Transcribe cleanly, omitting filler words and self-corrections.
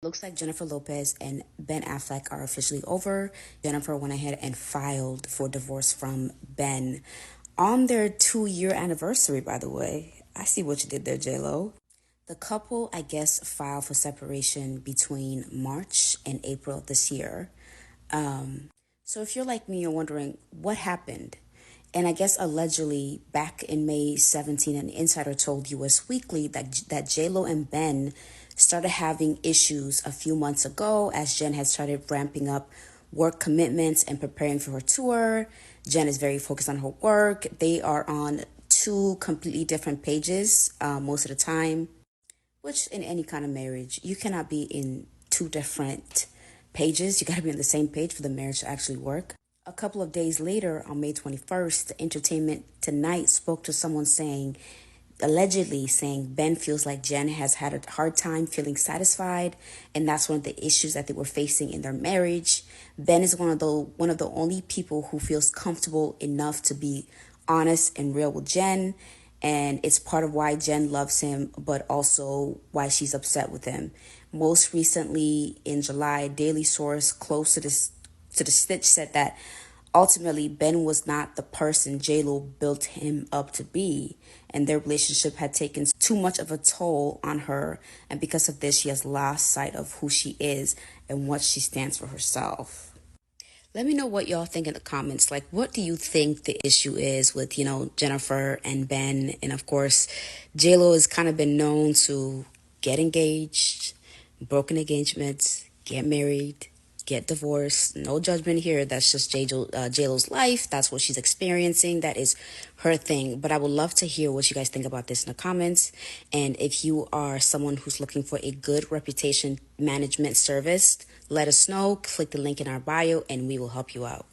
Looks like Jennifer Lopez and Ben Affleck are officially over. Jennifer went ahead and filed for divorce from Ben on their 2-year anniversary, by the way. I see what you did there, J-Lo. The couple, I guess, filed for separation between March and April of this year. So if you're like me, you're wondering what happened. And I guess allegedly back in May 17, an insider told US Weekly that J-Lo and Ben started having issues a few months ago as Jen had started ramping up work commitments and preparing for her tour. Jen is very focused on her work. They are on two completely different pages most of the time, which in any kind of marriage, you cannot be in two different pages. You got to be on the same page for the marriage to actually work. A couple of days later, on May 21st, Entertainment Tonight spoke to someone allegedly saying Ben feels like Jen has had a hard time feeling satisfied, and that's one of the issues that they were facing in their marriage. Ben is one of the only people who feels comfortable enough to be honest and real with Jen, and it's part of why Jen loves him, but also why she's upset with him. Most recently, in July, Daily Source close to the stitch said that ultimately Ben was not the person J-Lo built him up to be, and their relationship had taken too much of a toll on her, and because of this she has lost sight of who she is and what she stands for herself. Let me know what y'all think in the comments. Like, what do you think the issue is with, Jennifer and Ben? And of course, J-Lo has kind of been known to get engaged, broken engagements, get married, get divorced. No judgment here. That's just J-Lo's life. That's what she's experiencing. That is her thing. But I would love to hear what you guys think about this in the comments. And if you are someone who's looking for a good reputation management service, let us know. Click the link in our bio and we will help you out.